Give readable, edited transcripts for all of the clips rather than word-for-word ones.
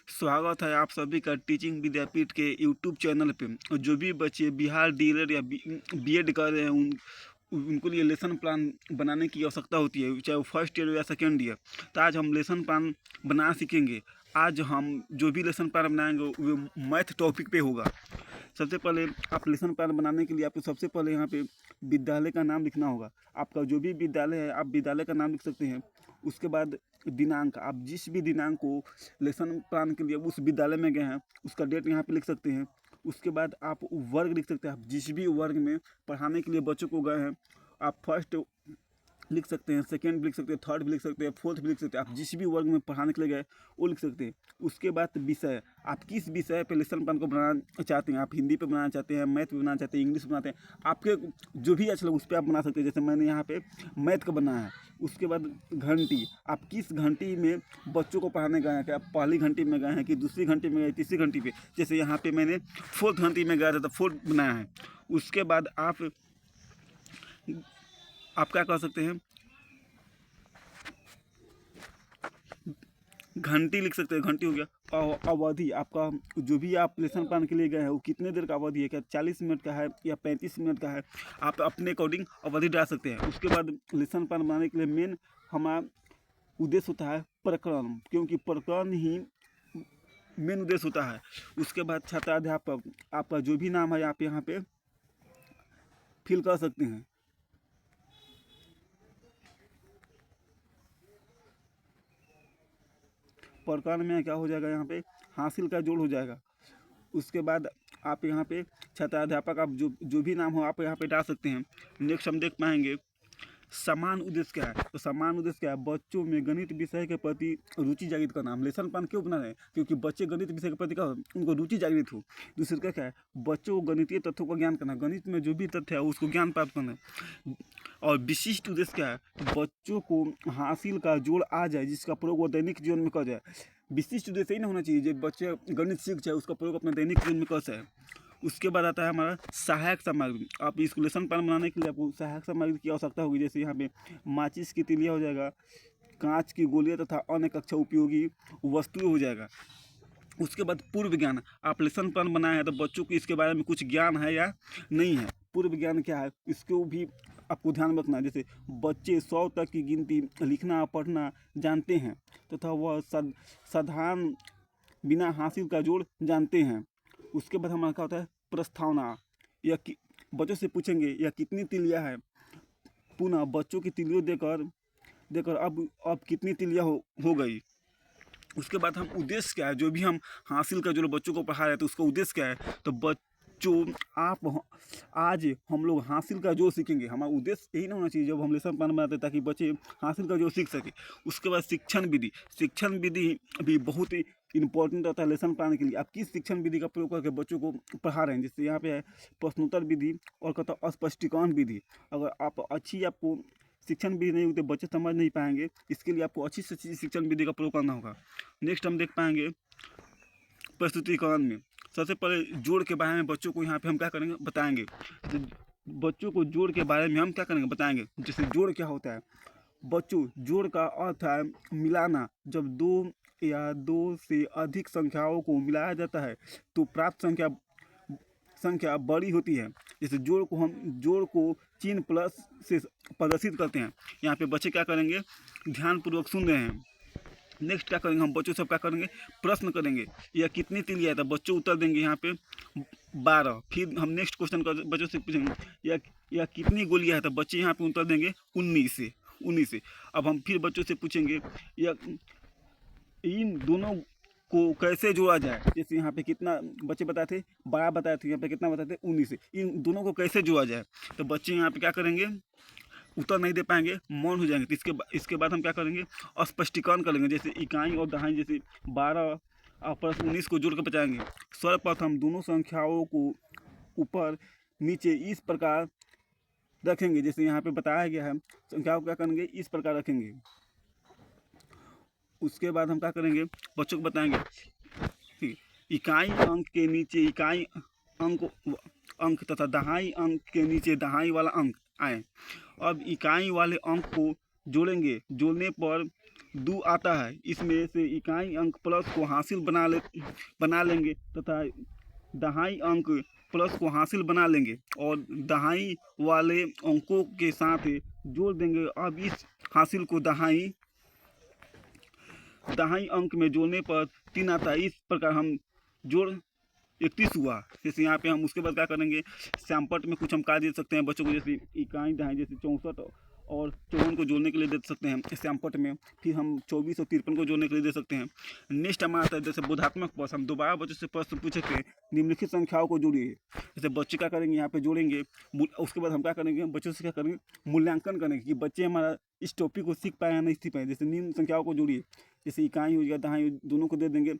स्वागत है आप सभी का टीचिंग विद्यापीठ के यूट्यूब चैनल पे। जो भी बच्चे बिहार डीलर या बीएड कर रहे हैं उनको लिए लेसन प्लान बनाने की आवश्यकता होती है, चाहे वो फर्स्ट ईयर या सेकेंड ईयर। तो आज हम लेसन प्लान बना सीखेंगे। आज हम जो भी लेसन प्लान बनाएंगे वो मैथ टॉपिक पे होगा। सबसे पहले आप लेसन प्लान बनाने के लिए आपको सबसे पहले यहाँ पे विद्यालय का नाम लिखना होगा। आपका जो भी विद्यालय है आप विद्यालय का नाम लिख सकते हैं। उसके बाद दिनांक, आप जिस भी दिनांक को लेसन प्लान के लिए उस विद्यालय में गए हैं उसका डेट यहाँ पे लिख सकते हैं। उसके बाद आप वर्ग लिख सकते हैं, आप जिस भी वर्ग में पढ़ाने के लिए बच्चों को गए हैं आप फर्स्ट लिख सकते हैं, सेकेंड भी लिख सकते हैं, थर्ड भी लिख सकते हैं, फोर्थ भी लिख सकते हैं। आप जिस भी वर्ग में पढ़ाने के लिए गए वो लिख सकते हैं। उसके बाद विषय, आप किस विषय पे लेसन प्लान को बनाना चाहते हैं। आप हिंदी पे बनाना चाहते हैं, मैथ पे बनाना चाहते हैं, इंग्लिश बनाते हैं, आपके जो भी अच्छा लगे उस पर आप बना सकते हैं। जैसे मैंने यहाँ पे मैथ का बनाया है। उसके बाद घंटी, आप किस घंटी में बच्चों को पढ़ाने गए हैं, क्या आप पहली घंटी में गए हैं कि दूसरी घंटी में गए, तीसरी घंटी पे। जैसे यहाँ पे मैंने फोर्थ घंटी में गया था तो फोर्थ बनाया है। उसके बाद आप क्या कर सकते हैं, घंटी लिख सकते हैं, घंटी हो गया। अवधि, आपका जो भी आप लेसन प्लान के लिए गए हैं वो कितने देर का अवधि है, क्या 40 मिनट का है या 35 मिनट का है, आप अपने अकॉर्डिंग अवधि डाल सकते हैं। उसके बाद लेसन प्लान बनाने के लिए मेन हमारा उद्देश्य होता है प्रकरण, क्योंकि प्रकरण ही मेन उद्देश्य होता है। उसके बाद छात्राध्यापक, आपका जो भी नाम है आप यहाँ पे फिल कर सकते हैं। प्रकरण में क्या हो जाएगा, यहाँ पे हासिल का जोड़ हो जाएगा। उसके बाद आप यहाँ पे छात्राध्यापक, आप जो भी नाम हो आप यहाँ पे डाल सकते हैं। नेक्स्ट हम देख पाएंगे समान उद्देश्य क्या है। तो समान उद्देश्य क्या है, बच्चों में गणित विषय के प्रति रुचि जागृत करना। हम लेसन प्लान क्यों बना रहे हैं, क्योंकि बच्चे गणित विषय के प्रति क्या उनको रुचि जागृत हो। दूसरे का क्या है, बच्चों को गणितीय तथ्यों का ज्ञान करना, गणित में जो भी तथ्य है उसको ज्ञान प्राप्त करना। और विशिष्ट उद्देश्य क्या है, बच्चों को हासिल का जोड़ आ जाए जिसका प्रयोग वो दैनिक जीवन में कर जाए। विशिष्ट उद्देश्य ही ना होना चाहिए जो बच्चे गणित सीख जाए उसका प्रयोग अपने दैनिक जीवन में कर सके। उसके बाद आता है हमारा सहायक सामग्री। आप इस लेसन प्लान बनाने के लिए आपको सहायक सामग्री की आवश्यकता होगी। जैसे यहाँ पे माचिस की तिलिया हो जाएगा, कांच की गोलियां तथा अन्य कक्षा उपयोगी वस्तुएं हो जाएगा। उसके बाद पूर्व ज्ञान, आप लेसन प्लान बनाए हैं तो बच्चों को इसके बारे में कुछ ज्ञान है या नहीं है। पूर्व ज्ञान क्या है इसको भी आपको ध्यान में रखना है। जैसे बच्चे 100 तक की गिनती लिखना पढ़ना जानते हैं तथा वह साधारण बिना हासिल का जोड़ जानते हैं। उसके बाद हमारा क्या होता है प्रस्तावना, या बच्चों से पूछेंगे यह कितनी तिलिया है। पुनः बच्चों की तिलियों देकर देकर अब कितनी तिलिया हो गई। उसके बाद हम उद्देश्य क्या है, जो भी हम हासिल का जो बच्चों को पढ़ा रहे हैं तो उसका उद्देश्य क्या है। तो बच्चों आप आज हम लोग हासिल का जो सीखेंगे, हमारा उद्देश्य यही ना होना चाहिए जब हम लेसन प्लान बनाते हैं ताकि बच्चे हासिल का जो सीख सके। उसके बाद शिक्षण विधि, शिक्षण विधि भी बहुत ही इंपॉर्टेंट होता है लेसन प्लान के लिए। आप किस शिक्षण विधि का प्रयोग करके बच्चों को पढ़ा रहे हैं। जैसे यहाँ पे है प्रश्नोत्तर विधि और कहता स्पष्टीकरण विधि। अगर आप आपको शिक्षण विधि नहीं होते बच्चे समझ नहीं पाएंगे, इसके लिए आपको अच्छी से अच्छी शिक्षण विधि का प्रयोग करना होगा। नेक्स्ट हम देख पाएंगे प्रस्तुतिकरण में सबसे पहले जोड़ के बारे में बच्चों को यहाँ पे हम क्या करेंगे बताएंगे। तो बच्चों को जोड़ के बारे में हम क्या करेंगे बताएंगे। जैसे जोड़ क्या होता है, बच्चों जोड़ का अर्थ है मिलाना। जब दो या दो से अधिक संख्याओं को मिलाया जाता है तो प्राप्त संख्या बड़ी होती है। जैसे जोड़ को चिन्ह प्लस से प्रदर्शित करते हैं। यहाँ पे बच्चे क्या करेंगे ध्यानपूर्वक सुन रहे हैं। नेक्स्ट क्या करेंगे हम बच्चों सब क्या करेंगे प्रश्न करेंगे, यह कितनी तिलिया है तो बच्चों उत्तर देंगे यहाँ पे 12। फिर हम नेक्स्ट क्वेश्चन कर बच्चों से पूछेंगे यह कितनी गोलियां है तो बच्चे यहाँ पे उत्तर देंगे 19 से। अब हम फिर बच्चों से पूछेंगे यह इन दोनों को कैसे जोड़ा जाए। जैसे यहाँ पे कितना बच्चे बताए थे 12 बताए थे, यहाँ पे कितना बताए थे 19 से। इन दोनों को कैसे जोड़ा जाए तो बच्चे यहाँ पे क्या करेंगे उत्तर नहीं दे पाएंगे, मौन हो जाएंगे। तो इसके बाद हम क्या करेंगे स्पष्टीकरण करेंगे। जैसे इकाई और दहाई, जैसे 12 प्लस 19 को जोड़ कर बचाएंगे। सर्वप्रथम दोनों संख्याओं को ऊपर नीचे इस प्रकार रखेंगे। जैसे यहाँ पे बताया गया है संख्याओं को क्या करेंगे इस प्रकार रखेंगे। उसके बाद हम क्या करेंगे बच्चों को बताएंगे ठीक इकाई अंक के नीचे इकाई अंक तथा दहाई अंक के नीचे दहाई वाला अंक आए। अब इकाई वाले अंक को जोड़ेंगे, जोड़ने पर दो आता है, इसमें से इकाई अंक प्लस को हासिल बना लेंगे तथा दहाई अंक प्लस को हासिल बना लेंगे और दहाई वाले अंकों के साथ जोड़ देंगे। अब इस हासिल को दहाई अंक में जोड़ने पर 3 आता है। इस प्रकार हम जोड़ 31 हुआ। जैसे यहाँ पे हम उसके बाद क्या करेंगे, सैंपट में कुछ हम कार्य दे सकते हैं बच्चों को, जैसे इकाई दहाई जैसे 64 और 54 को जोड़ने के लिए दे सकते हैं सैंपट में। फिर हम 24 और 53 को जोड़ने के लिए दे सकते हैं। नेक्स्ट हमारा आता है जैसे बोधात्मक प्रश्न। हम दोबारा बच्चों से प्रश्न पूछे थे, निम्नलिखित संख्याओं को जोड़िए। जैसे बच्चे क्या करेंगे, यहाँ पे जोड़ेंगे। उसके बाद हम क्या करेंगे, बच्चों से क्या करेंगे, मूल्यांकन करेंगे कि बच्चे हमारा इस टॉपिक को सीख पाए या नहीं सीख पाए। जैसे निम्न संख्याओं को जोड़िए, जैसे इकाई हो गया दहाई, दोनों को दे देंगे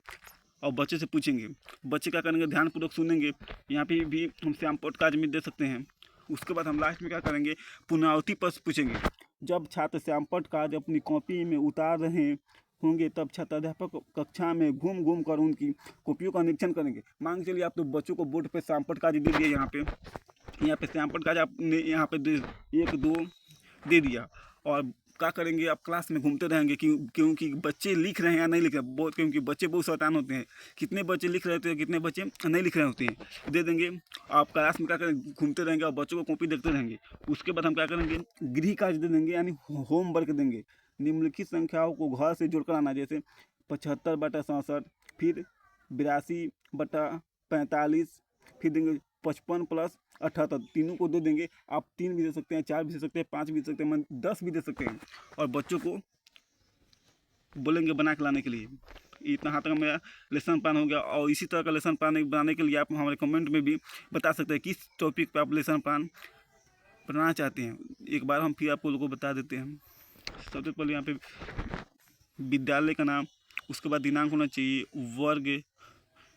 और बच्चे से पूछेंगे। बच्चे क्या करेंगे, ध्यानपूर्वक सुनेंगे। यहाँ पे भी हम सैंपट कार्य में दे सकते हैं। उसके बाद हम लास्ट में क्या करेंगे, पुनरावृत्ति प्रश्न पूछेंगे। जब छात्र सैंपट कार्य अपनी कॉपी में उतार रहे होंगे तब छात्राध्यापक कक्षा में घूम घूम कर उनकी कॉपियों का निरीक्षण करेंगे। मान के चलिए आप तो बच्चों को बोर्ड पे सैंपट कार्य दे दिए, यहाँ पे सैंपट कार्य आपने यहाँ पे 1 2 दे दिया और क्या करेंगे, आप क्लास में घूमते रहेंगे क्योंकि बच्चे लिख रहे हैं या नहीं लिख रहे हैं। बहुत क्योंकि बच्चे बहुत शैतान होते हैं, कितने बच्चे लिख रहे होते हैं, कितने बच्चे नहीं लिख रहे होते हैं। दे देंगे, आप क्लास में क्या करेंगे, घूमते रहेंगे और बच्चों को कॉपी देखते रहेंगे। उसके बाद हम क्या करेंगे, गृह कार्य दे देंगे, यानी होमवर्क देंगे। निम्नलिखित संख्याओं को घर से जोड़कर आना, जैसे 75/67, फिर 82/45, फिर देंगे 55 + 78। तीनों को दे देंगे। आप 3 भी दे सकते हैं, 4 भी दे सकते हैं, 5 भी दे सकते हैं, 10 भी दे सकते हैं और बच्चों को बोलेंगे बना के लाने के लिए। इतना हाँ तक मेरा लेसन प्लान हो गया। और इसी तरह का लेसन प्लान बनाने के लिए आप हमारे कमेंट में भी बता सकते हैं किस टॉपिक पे आप लेसन प्लान बनाना चाहते हैं। एक बार हम फिर आपको लोगों को बता देते हैं। सबसे पहले यहाँ पे विद्यालय का नाम, उसके बाद दिनांक होना चाहिए, वर्ग,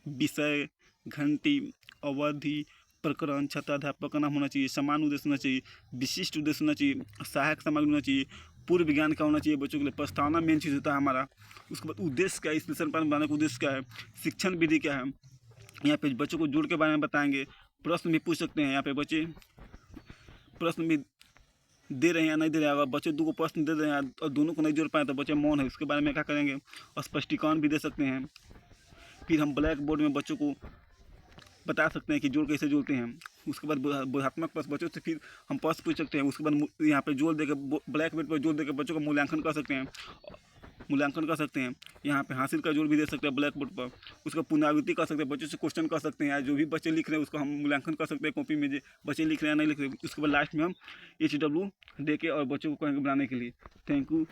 विषय, घंटी, अवधि, प्रकरण, छात्राध्यापक का नाम होना चाहिए, समान उद्देश्य होना चाहिए, विशिष्ट उद्देश्य होना चाहिए, सहायक सामग्री होना चाहिए, पूर्व विज्ञान का होना चाहिए बच्चों के लिए, प्रस्तावना मेन चीज़ होता है हमारा। उसके बाद उद्देश्य क्या है, इस लेसन प्लान बनाने का उद्देश्य क्या है, शिक्षण विधि क्या है, यहाँ पे बच्चों को जोड़ के बारे में बताएंगे। प्रश्न भी पूछ सकते हैं, यहाँ पे बच्चे प्रश्न भी दे रहे हैं या नहीं दे रहे हैं। अगर बच्चे 2 प्रश्न दे रहे हैं और दोनों को नहीं जोड़ पाए तो बच्चे मौन है, उसके बारे में क्या करेंगे, और स्पष्टीकरण भी दे सकते हैं। फिर हम ब्लैक बोर्ड में बच्चों को बता सकते हैं कि जोड़ कैसे जोड़ते हैं। उसके बाद बोधात्मक प्रश्न बच्चों से फिर हम प्रश्न पूछ सकते हैं। उसके बाद यहाँ पे जोड़ देकर ब्लैक बोर्ड पर जोड़ देकर बच्चों का मूल्यांकन कर सकते हैं। यहाँ पे हासिल का जोड़ भी दे सकते हैं ब्लैक बोर्ड पर। उसका पुनरावृत्ति कर सकते हैं, बच्चों से क्वेश्चन कर सकते हैं। जो भी बच्चे लिख रहे हैं उसका हम मूल्यांकन कर सकते हैं कॉपी में, जो बच्चे लिख रहे हैं नहीं लिख रहे हैं। उसके बाद लास्ट में हम HW दे के और बच्चों को कहेंगे बनाने के लिए। Thank you.